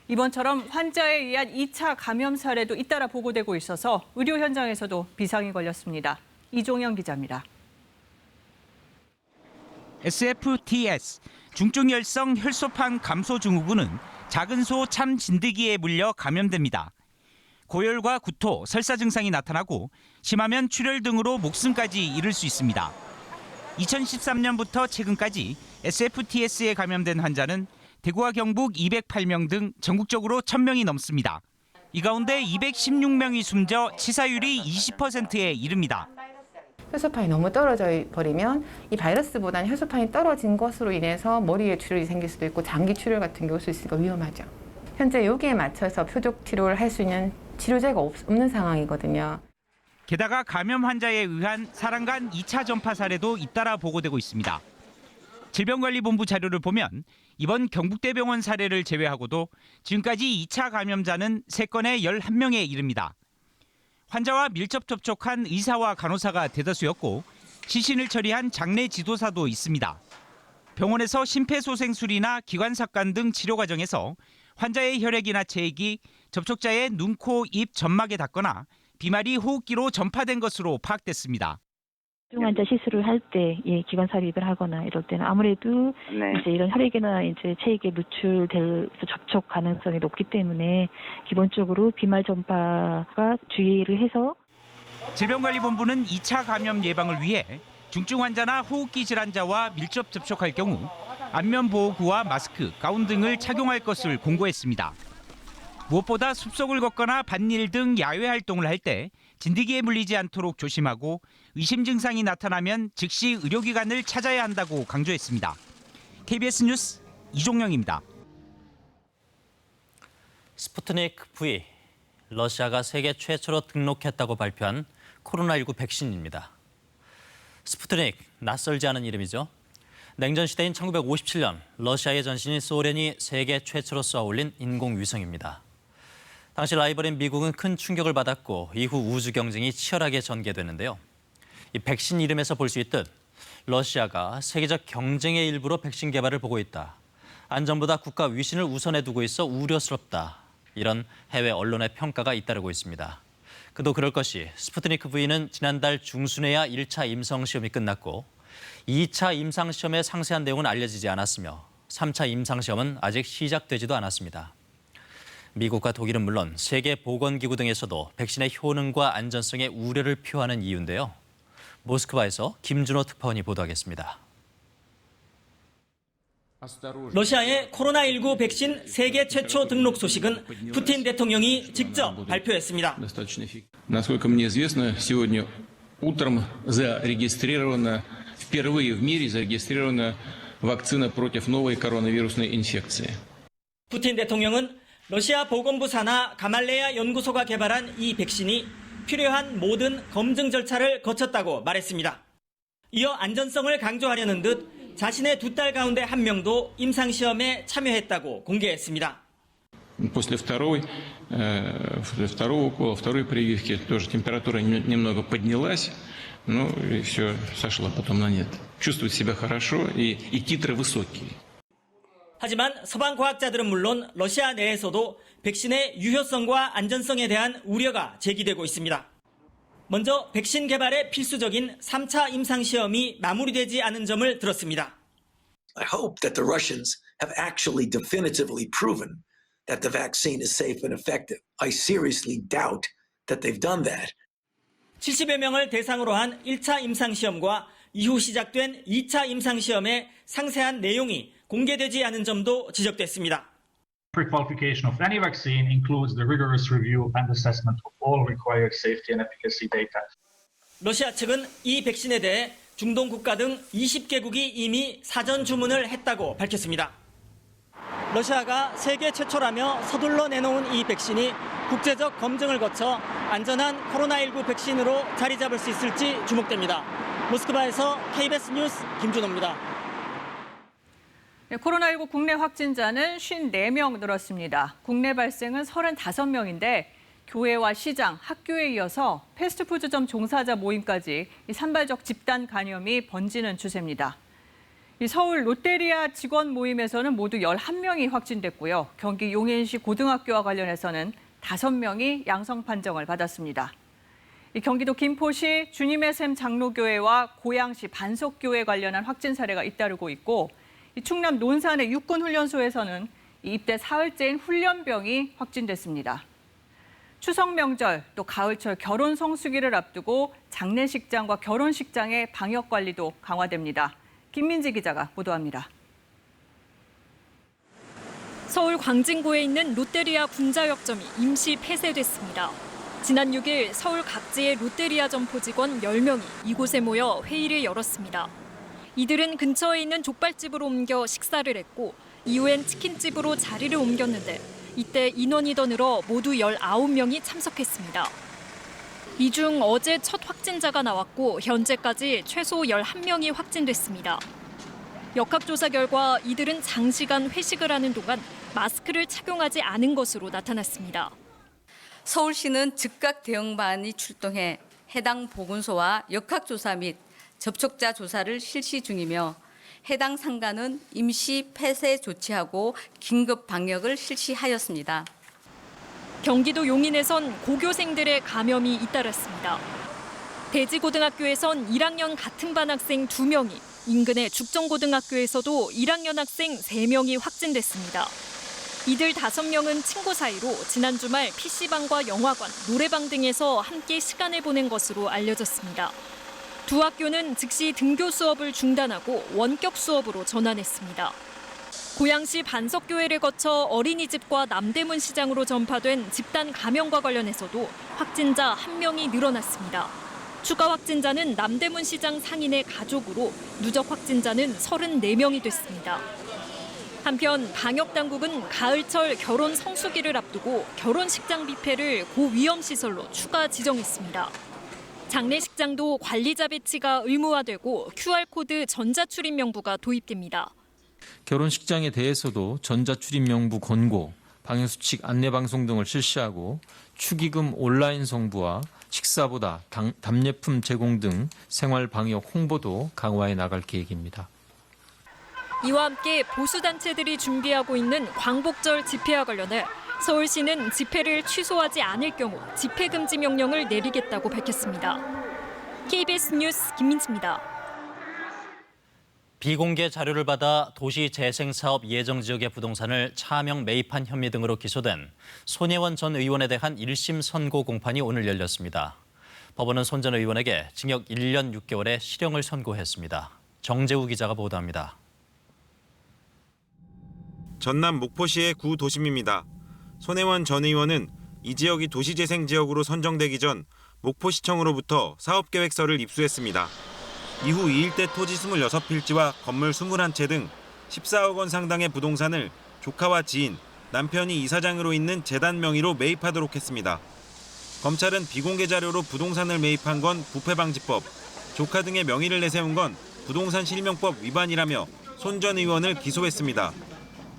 이번처럼 환자에 의한 2차 감염 사례도 잇따라 보고되고 있어서 의료 현장에서도 비상이 걸렸습니다. 이종영 기자입니다. SFTS, 중증열성 혈소판 감소 증후군은 작은 소 참 진드기에 물려 감염됩니다. 고열과 구토, 설사 증상이 나타나고 심하면 출혈 등으로 목숨까지 잃을 수 있습니다. 2013년부터 최근까지 SFTS에 감염된 환자는 대구와 경북 208명 등 전국적으로 1,000명이 넘습니다. 이 가운데 216명이 숨져 치사율이 20%에 이릅니다. 혈소판이 너무 떨어져 버리면 이 바이러스보다는 혈소판이 떨어진 것으로 인해서 머리에 출혈이 생길 수도 있고 장기 출혈 같은 게 올 수 있으니까 위험하죠. 현재 여기에 맞춰서 표적 치료를 할 수 있는 치료제가 없는 상황이거든요. 게다가 감염 환자에 의한 사람 간 2차 전파 사례도 잇따라 보고되고 있습니다. 질병관리본부 자료를 보면 이번 경북대병원 사례를 제외하고도 지금까지 2차 감염자는 3건에 11명에 이릅니다. 환자와 밀접 접촉한 의사와 간호사가 대다수였고 시신을 처리한 장례 지도사도 있습니다. 병원에서 심폐소생술이나 기관삭관 등 치료 과정에서 환자의 혈액이나 체액이 접촉자의 눈, 코, 입, 점막에 닿거나 비말이 호흡기로 전파된 것으로 파악됐습니다. 중환자 시술을 할 때 기관 삽입을 하거나 이럴 때는 아무래도 이제 이런 혈액이나 이제 체액에 노출돼서 접촉 가능성이 높기 때문에 기본적으로 비말 전파가 주의를 해서 질병관리본부는 2차 감염 예방을 위해 중증 환자나 호흡기 질환자와 밀접 접촉할 경우 안면보호구와 마스크, 가운 등을 착용할 것을 공고했습니다. 무엇보다 숲속을 걷거나 밭일 등 야외 활동을 할 때 진드기에 물리지 않도록 조심하고 의심 증상이 나타나면 즉시 의료기관을 찾아야 한다고 강조했습니다. KBS 뉴스 이종영입니다. 스푸트니크 V, 러시아가 세계 최초로 등록했다고 발표한 코로나19 백신입니다. 스푸트니크, 낯설지 않은 이름이죠. 냉전 시대인 1957년 러시아의 전신인 소련이 세계 최초로 쏘아 올린 인공위성입니다. 당시 라이벌인 미국은 큰 충격을 받았고 이후 우주 경쟁이 치열하게 전개됐는데요. 이 백신 이름에서 볼 수 있듯 러시아가 세계적 경쟁의 일부로 백신 개발을 보고 있다. 안전보다 국가 위신을 우선에 두고 있어 우려스럽다. 이런 해외 언론의 평가가 잇따르고 있습니다. 그도 그럴 것이 스푸트니크 V는 지난달 중순에야 1차 임상시험이 끝났고 2차 임상시험의 상세한 내용은 알려지지 않았으며 3차 임상시험은 아직 시작되지도 않았습니다. 미국과 독일은 물론 세계보건기구 등에서도 백신의 효능과 안전성에 우려를 표하는 이유인데요. 모스크바에서 김준호 특파원이 보도하겠습니다. 러시아의 코로나19 백신 세계 최초 등록 소식은 푸틴 대통령이 직접 발표했습니다. Насколько мне известно, сегодня утром зарегистрирована впервые в мире зарегистрирована вакцина против новой коронавирусной инфекции. 푸틴 대통령은 러시아 보건부 산하 가말레야 연구소가 개발한 이 백신이 필요한 모든 검증 절차를 거쳤다고 말했습니다. 이어 안전성을 강조하려는 듯 자신의 2딸 가운데 한 명도 임상시험에 참여했다고 공개했습니다. После второго укола, второй прививки тоже температура немного поднялась, но и все сошло потом на нет. Чувствует себя хорошо и титры высокие. 하지만 서방 과학자들은 물론 러시아 내에서도 백신의 유효성과 안전성에 대한 우려가 제기되고 있습니다. 먼저 백신 개발에 필수적인 3차 임상시험이 마무리되지 않은 점을 들었습니다. I hope that the Russians have actually definitively proven that the vaccine is safe and effective. I seriously doubt that they've done that. 70여 명을 대상으로 한 1차 임상시험과 이후 시작된 2차 임상시험의 상세한 내용이 공개되지 않은 점도 지적됐습니다. Pre-qualification of any vaccine includes the rigorous review and assessment of all required safety and efficacy data. 러시아 측은 이 백신에 대해 중동 국가 등 20개국이 이미 사전 주문을 했다고 밝혔습니다. 러시아가 세계 최초라며 서둘러 내놓은 이 백신이 국제적 검증을 거쳐 안전한 코로나19 백신으로 자리 잡을 수 있을지 주목됩니다. 모스크바에서 KBS 뉴스 김준호입니다. 코로나19 국내 확진자는 54명 늘었습니다. 국내 발생은 35명인데 교회와 시장, 학교에 이어서 패스트푸드점 종사자 모임까지 산발적 집단 감염이 번지는 추세입니다. 서울 롯데리아 직원 모임에서는 모두 11명이 확진됐고요. 경기 용인시 고등학교와 관련해서는 5명이 양성 판정을 받았습니다. 경기도 김포시 주님의 샘 장로교회와 고양시 반석교회 관련한 확진 사례가 잇따르고 있고 충남 논산의 육군훈련소에서는 입대 사흘째인 훈련병이 확진됐습니다. 추석 명절 또 가을철 결혼 성수기를 앞두고 장례식장과 결혼식장의 방역 관리도 강화됩니다. 김민지 기자가 보도합니다. 서울 광진구에 있는 롯데리아 군자역점이 임시 폐쇄됐습니다. 지난 6일 서울 각지의 롯데리아 점포 직원 10명이 이곳에 모여 회의를 열었습니다. 이들은 근처에 있는 족발집으로 옮겨 식사를 했고 이후엔 치킨집으로 자리를 옮겼는데 이때 인원이 더 늘어 모두 19명이 참석했습니다. 이 중 어제 첫 확진자가 나왔고 현재까지 최소 11명이 확진됐습니다. 역학조사 결과 이들은 장시간 회식을 하는 동안 마스크를 착용하지 않은 것으로 나타났습니다. 서울시는 즉각 대응반이 출동해 해당 보건소와 역학조사 및 접촉자 조사를 실시 중이며 해당 상가는 임시 폐쇄 조치하고 긴급 방역을 실시하였습니다. 경기도 용인에선 고교생들의 감염이 잇따랐습니다. 대지고등학교에선 1학년 같은 반 학생 2명이, 인근의 죽정고등학교에서도 1학년 학생 3명이 확진됐습니다. 이들 5명은 친구 사이로 지난 주말 PC방과 영화관, 노래방 등에서 함께 시간을 보낸 것으로 알려졌습니다. 두 학교는 즉시 등교 수업을 중단하고 원격 수업으로 전환했습니다. 고양시 반석교회를 거쳐 어린이집과 남대문 시장으로 전파된 집단 감염과 관련해서도 확진자 1명이 늘어났습니다. 추가 확진자는 남대문 시장 상인의 가족으로 누적 확진자는 34명이 됐습니다. 한편 방역당국은 가을철 결혼 성수기를 앞두고 결혼식장 뷔페를 고위험시설로 추가 지정했습니다. 장례식장도 관리자 배치가 의무화되고 QR코드 전자출입 명부가 도입됩니다. 결혼식장에 대해서도 전자출입 명부 권고, 방역수칙 안내방송 등을 실시하고 축의금 온라인 송부와 식사보다 답례품 제공 등 생활방역 홍보도 강화해 나갈 계획입니다. 이와 함께 보수단체들이 준비하고 있는 광복절 집회와 관련해 서울시는 집회를 취소하지 않을 경우 집회금지 명령을 내리겠다고 밝혔습니다. KBS 뉴스 김민지입니다. 비공개 자료를 받아 도시재생사업 예정지역의 부동산을 차명 매입한 혐의 등으로 기소된 손혜원 전 의원에 대한 1심 선고 공판이 오늘 열렸습니다. 법원은 손 전 의원에게 징역 1년 6개월의 실형을 선고했습니다. 정재우 기자가 보도합니다. 전남 목포시의 구도심입니다. 손혜원 전 의원은 이 지역이 도시재생지역으로 선정되기 전 목포시청으로부터 사업계획서를 입수했습니다. 이후 이 일대 토지 26필지와 건물 21채 등 14억 원 상당의 부동산을 조카와 지인, 남편이 이사장으로 있는 재단 명의로 매입하도록 했습니다. 검찰은 비공개 자료로 부동산을 매입한 건 부패방지법, 조카 등의 명의를 내세운 건 부동산 실명법 위반이라며 손 전 의원을 기소했습니다.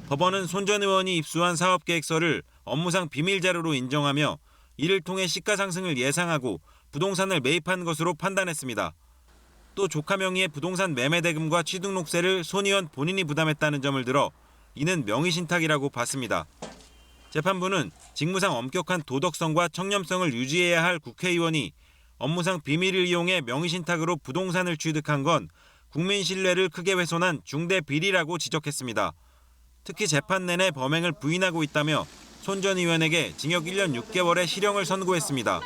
법원은 손 전 의원이 입수한 사업계획서를 업무상 비밀 자료로 인정하며 이를 통해 시가 상승을 예상하고 부동산을 매입한 것으로 판단했습니다. 또 조카 명의의 부동산 매매 대금과 취등록세를 손 의원 본인이 부담했다는 점을 들어 이는 명의신탁이라고 봤습니다. 재판부는 직무상 엄격한 도덕성과 청렴성을 유지해야 할 국회의원이 업무상 비밀을 이용해 명의신탁으로 부동산을 취득한 건 국민 신뢰를 크게 훼손한 중대 비리라고 지적했습니다. 특히 재판 내내 범행을 부인하고 있다며 손 전 의원에게 징역 1년 6개월의 실형을 선고했습니다.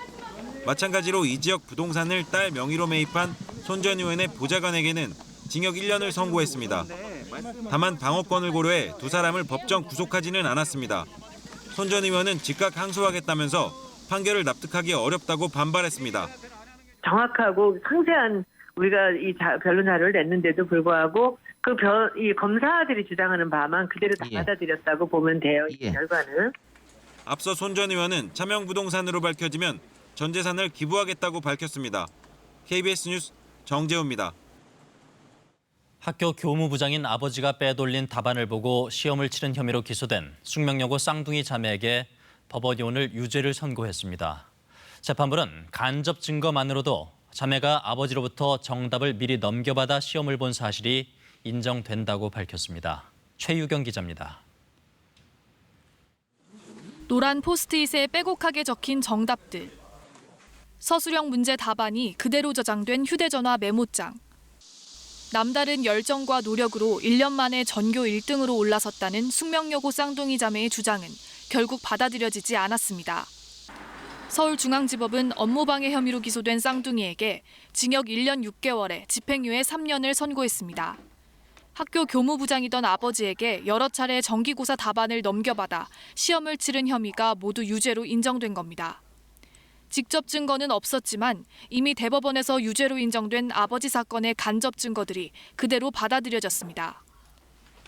마찬가지로 이 지역 부동산을 딸 명의로 매입한 손 전 의원의 보좌관에게는 징역 1년을 선고했습니다. 다만 방어권을 고려해 두 사람을 법정 구속하지는 않았습니다. 손 전 의원은 즉각 항소하겠다면서 판결을 납득하기 어렵다고 반발했습니다. 정확하고 상세한 우리가 이 변론 자료를 냈는데도 불구하고 이 검사들이 주장하는 바만 그대로 다 받아들였다고 보면 돼요. 이 결과는. 앞서 손 전 의원은 차명 부동산으로 밝혀지면 전 재산을 기부하겠다고 밝혔습니다. KBS 뉴스 정재우입니다. 학교 교무부장인 아버지가 빼돌린 답안을 보고 시험을 치른 혐의로 기소된 숙명여고 쌍둥이 자매에게 법원이 오늘 유죄를 선고했습니다. 재판부는 간접 증거만으로도 자매가 아버지로부터 정답을 미리 넘겨받아 시험을 본 사실이 인정된다고 밝혔습니다. 최유경 기자입니다. 노란 포스트잇에 빼곡하게 적힌 정답들. 서술형 문제 답안이 그대로 저장된 휴대전화 메모장. 남다른 열정과 노력으로 1년 만에 전교 1등으로 올라섰다는 숙명여고 쌍둥이 자매의 주장은 결국 받아들여지지 않았습니다. 서울중앙지법은 업무방해 혐의로 기소된 쌍둥이에게 징역 1년 6개월에 집행유예 3년을 선고했습니다. 학교 교무부장이던 아버지에게 여러 차례 정기고사 답안을 넘겨받아 시험을 치른 혐의가 모두 유죄로 인정된 겁니다. 직접 증거는 없었지만 이미 대법원에서 유죄로 인정된 아버지 사건의 간접 증거들이 그대로 받아들여졌습니다.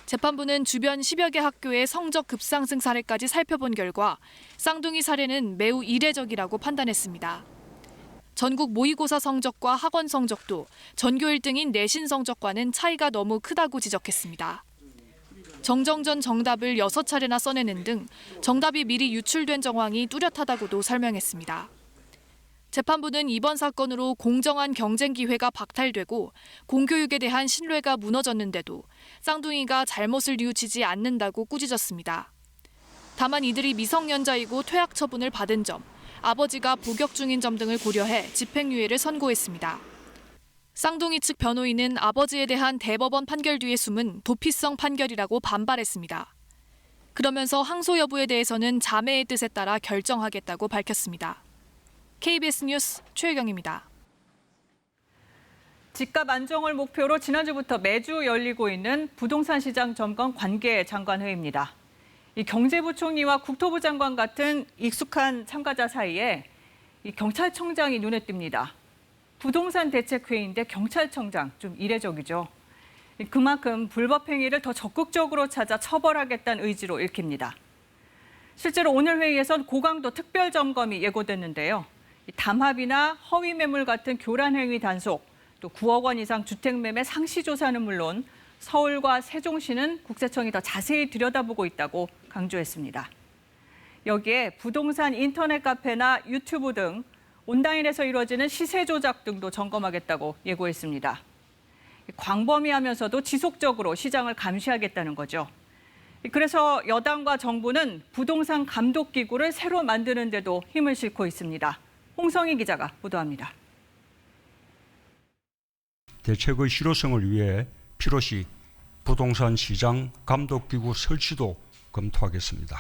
재판부는 주변 10여 개 학교의 성적 급상승 사례까지 살펴본 결과 쌍둥이 사례는 매우 이례적이라고 판단했습니다. 전국 모의고사 성적과 학원 성적도 전교 1등인 내신 성적과는 차이가 너무 크다고 지적했습니다. 정정전 정답을 6차례나 써내는 등 정답이 미리 유출된 정황이 뚜렷하다고도 설명했습니다. 재판부는 이번 사건으로 공정한 경쟁 기회가 박탈되고 공교육에 대한 신뢰가 무너졌는데도 쌍둥이가 잘못을 뉘우치지 않는다고 꾸짖었습니다. 다만 이들이 미성년자이고 퇴학 처분을 받은 점, 아버지가 복역 중인 점 등을 고려해 집행유예를 선고했습니다. 쌍둥이 측 변호인은 아버지에 대한 대법원 판결 뒤의 숨은 도피성 판결이라고 반발했습니다. 그러면서 항소 여부에 대해서는 자매의 뜻에 따라 결정하겠다고 밝혔습니다. KBS 뉴스 최혜경입니다. 집값 안정을 목표로 지난주부터 매주 열리고 있는 부동산 시장 점검 관계 장관 회의입니다. 이 경제부총리와 국토부 장관 같은 익숙한 참가자 사이에 이 경찰청장이 눈에 띕니다. 부동산 대책회의인데 경찰청장 좀 이례적이죠. 그만큼 불법 행위를 더 적극적으로 찾아 처벌하겠다는 의지로 읽힙니다. 실제로 오늘 회의에선 고강도 특별 점검이 예고됐는데요. 담합이나 허위 매물 같은 교란 행위 단속, 또 9억 원 이상 주택 매매 상시 조사는 물론 서울과 세종시는 국세청이 더 자세히 들여다보고 있다고 강조했습니다. 여기에 부동산 인터넷 카페나 유튜브 등 온라인에서 이루어지는 시세 조작 등도 점검하겠다고 예고했습니다. 광범위하면서도 지속적으로 시장을 감시하겠다는 거죠. 그래서 여당과 정부는 부동산 감독 기구를 새로 만드는 데도 힘을 싣고 있습니다. 홍성희 기자가 보도합니다. 대책의 실효성을 위해 필요시 부동산 시장 감독기구 설치도 검토하겠습니다.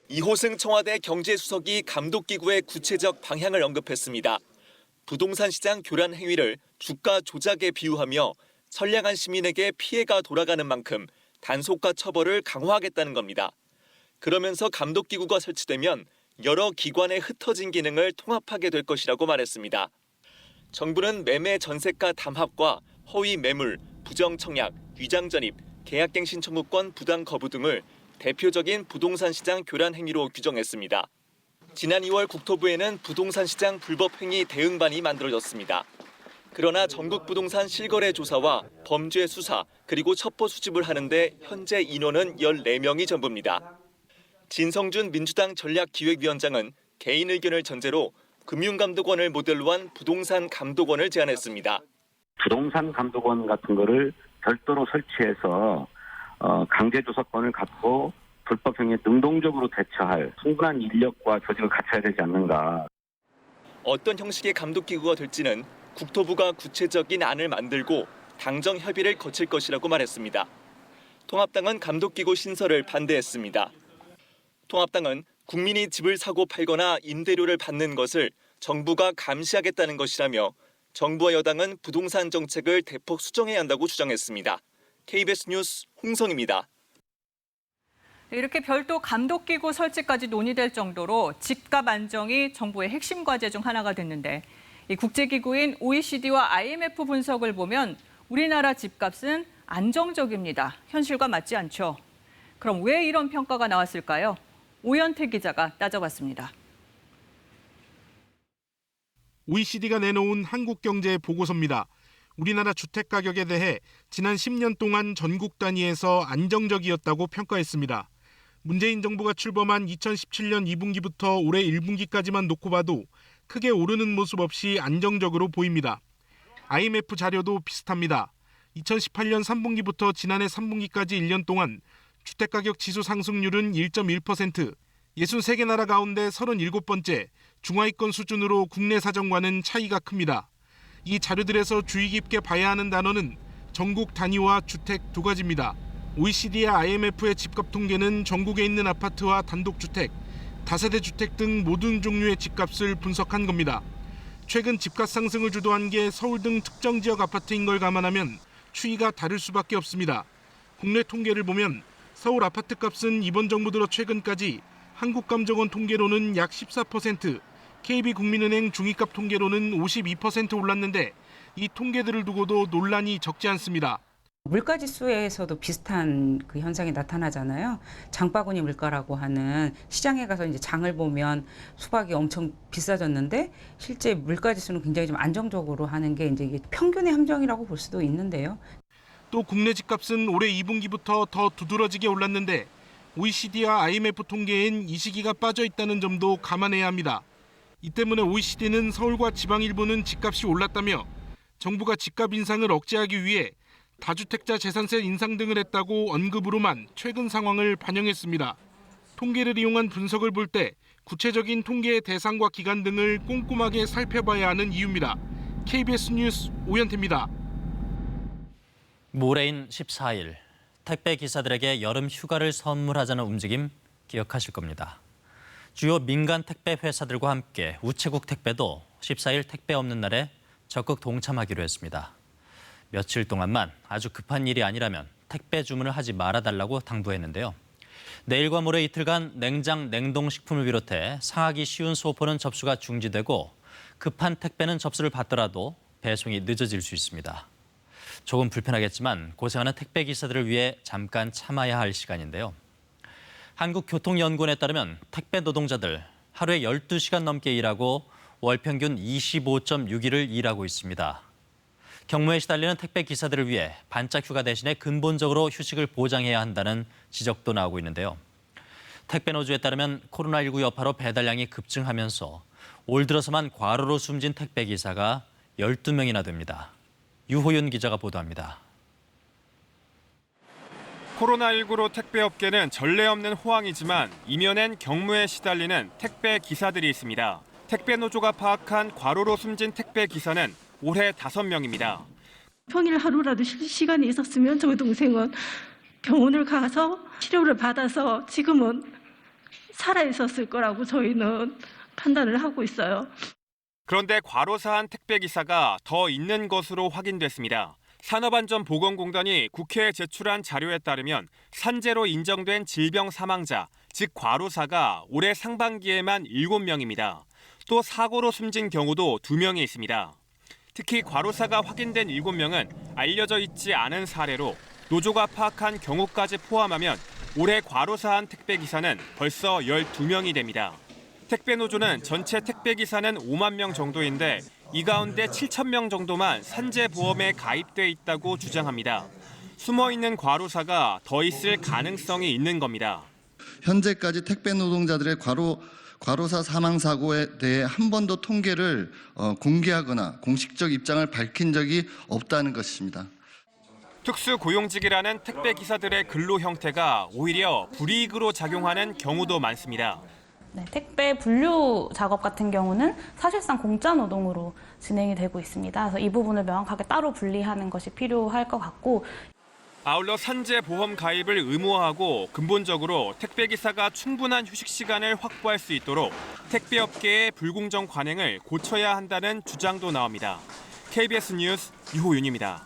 이호승 청와대 경제수석이 감독기구의 구체적 방향을 언급했습니다. 부동산 시장 교란 행위를 주가 조작에 비유하며 선량한 시민에게 피해가 돌아가는 만큼 단속과 처벌을 강화하겠다는 겁니다. 그러면서 감독기구가 설치되면 여러 기관의 흩어진 기능을 통합하게 될 것이라고 말했습니다. 정부는 매매 전세가 담합과 허위 매물, 부정 청약, 위장 전입, 계약갱신 청구권 부당 거부 등을 대표적인 부동산 시장 교란 행위로 규정했습니다. 지난 2월 국토부에는 부동산 시장 불법 행위 대응반이 만들어졌습니다. 그러나 전국 부동산 실거래 조사와 범죄 수사 그리고 첩보 수집을 하는데 현재 인원은 14명이 전부입니다. 진성준 민주당 전략기획위원장은 개인 의견을 전제로 금융감독원을 모델로 한 부동산 감독원을 제안했습니다. 부동산 감독원 같은 거를 별도로 설치해서 강제조사권을 갖고 불법 행위에 능동적으로 대처할 충분한 인력과 조직을 갖춰야 되지 않는가. 어떤 형식의 감독기구가 될지는 국토부가 구체적인 안을 만들고 당정 협의를 거칠 것이라고 말했습니다. 통합당은 감독기구 신설을 반대했습니다. 통합당은 국민이 집을 사고 팔거나 임대료를 받는 것을 정부가 감시하겠다는 것이라며 정부와 여당은 부동산 정책을 대폭 수정해야 한다고 주장했습니다. KBS 뉴스 홍성입니다. 이렇게 별도 감독기구 설치까지 논의될 정도로 집값 안정이 정부의 핵심 과제 중 하나가 됐는데 이 국제기구인 OECD와 IMF 분석을 보면 우리나라 집값은 안정적입니다. 현실과 맞지 않죠. 그럼 왜 이런 평가가 나왔을까요? 오현태 기자가 따져봤습니다. OECD가 내놓은 한국경제 보고서입니다. 우리나라 주택 가격에 대해 지난 10년 동안 전국 단위에서 안정적이었다고 평가했습니다. 문재인 정부가 출범한 2017년 2분기부터 올해 1분기까지만 놓고 봐도 크게 오르는 모습 없이 안정적으로 보입니다. IMF 자료도 비슷합니다. 2018년 3분기부터 지난해 3분기까지 1년 동안 주택가격 지수 상승률은 1.1%, 63개 나라 가운데 37번째, 중하위권 수준으로 국내 사정과는 차이가 큽니다. 이 자료들에서 주의 깊게 봐야 하는 단어는 전국 단위와 주택 두 가지입니다. OECD와 IMF의 집값 통계는 전국에 있는 아파트와 단독주택, 다세대 주택 등 모든 종류의 집값을 분석한 겁니다. 최근 집값 상승을 주도한 게 서울 등 특정 지역 아파트인 걸 감안하면 추이가 다를 수밖에 없습니다. 국내 통계를 보면 서울 아파트값은 이번 정부 들어 최근까지 한국감정원 통계로는 약 14%, KB국민은행 중위값 통계로는 52% 올랐는데 이 통계들을 두고도 논란이 적지 않습니다. 물가지수에서도 비슷한 그 현상이 나타나잖아요. 장바구니 물가라고 하는 시장에 가서 이제 장을 보면 수박이 엄청 비싸졌는데 실제 물가지수는 굉장히 좀 안정적으로 하는 게 이제 이게 평균의 함정이라고 볼 수도 있는데요. 또 국내 집값은 올해 2분기부터 더 두드러지게 올랐는데 OECD와 IMF 통계엔 이 시기가 빠져 있다는 점도 감안해야 합니다. 이 때문에 OECD는 서울과 지방 일부는 집값이 올랐다며 정부가 집값 인상을 억제하기 위해 다주택자 재산세 인상 등을 했다고 언급으로만 최근 상황을 반영했습니다. 통계를 이용한 분석을 볼 때 구체적인 통계의 대상과 기간 등을 꼼꼼하게 살펴봐야 하는 이유입니다. KBS 뉴스 오현태입니다. 모레인 14일 택배 기사들에게 여름 휴가를 선물하자는 움직임 기억하실 겁니다. 주요 민간 택배 회사들과 함께 우체국 택배도 14일 택배 없는 날에 적극 동참하기로 했습니다. 며칠 동안만 아주 급한 일이 아니라면 택배 주문을 하지 말아달라고 당부했는데요. 내일과 모레 이틀간 냉장, 냉동식품을 비롯해 상하기 쉬운 소포는 접수가 중지되고 급한 택배는 접수를 받더라도 배송이 늦어질 수 있습니다. 조금 불편하겠지만 고생하는 택배 기사들을 위해 잠깐 참아야 할 시간인데요. 한국교통연구원에 따르면 택배 노동자들 하루에 12시간 넘게 일하고 월 평균 25.6일을 일하고 있습니다. 경무에 시달리는 택배 기사들을 위해 반짝 휴가 대신에 근본적으로 휴식을 보장해야 한다는 지적도 나오고 있는데요. 택배 노조에 따르면 코로나19 여파로 배달량이 급증하면서 올 들어서만 과로로 숨진 택배 기사가 12명이나 됩니다. 유호윤 기자가 보도합니다. 코로나19로 택배업계는 전례 없는 호황이지만 이면엔 경무에 시달리는 택배 기사들이 있습니다. 택배 노조가 파악한 과로로 숨진 택배 기사는 올해 5명입니다. 평일 하루라도 쉴 시간이 있었으면 저희 동생은 병원을 가서 치료를 받아서 지금은 살아있었을 거라고 저희는 판단을 하고 있어요. 그런데 과로사한 택배 기사가 더 있는 것으로 확인됐습니다. 산업안전보건공단이 국회에 제출한 자료에 따르면 산재로 인정된 질병 사망자, 즉 과로사가 올해 상반기에만 7명입니다. 또 사고로 숨진 경우도 2명이 있습니다. 특히 과로사가 확인된 7명은 알려져 있지 않은 사례로 노조가 파악한 경우까지 포함하면 올해 과로사한 택배기사는 벌써 12명이 됩니다. 택배노조는 전체 택배기사는 5만 명 정도인데 이 가운데 7천 명 정도만 산재보험에 가입돼 있다고 주장합니다. 숨어있는 과로사가 더 있을 가능성이 있는 겁니다. 현재까지 택배 노동자들의 과로사 사망 사고에 대해 한 번도 통계를 공개하거나 공식적 입장을 밝힌 적이 없다는 것입니다. 특수고용직이라는 택배 기사들의 근로 형태가 오히려 불이익으로 작용하는 경우도 많습니다. 네, 택배 분류 작업 같은 경우는 사실상 공짜 노동으로 진행이 되고 있습니다. 그래서 이 부분을 명확하게 따로 분리하는 것이 필요할 것 같고, 아울러 산재보험 가입을 의무화하고 근본적으로 택배기사가 충분한 휴식 시간을 확보할 수 있도록 택배업계의 불공정 관행을 고쳐야 한다는 주장도 나옵니다. KBS 뉴스 유호윤입니다.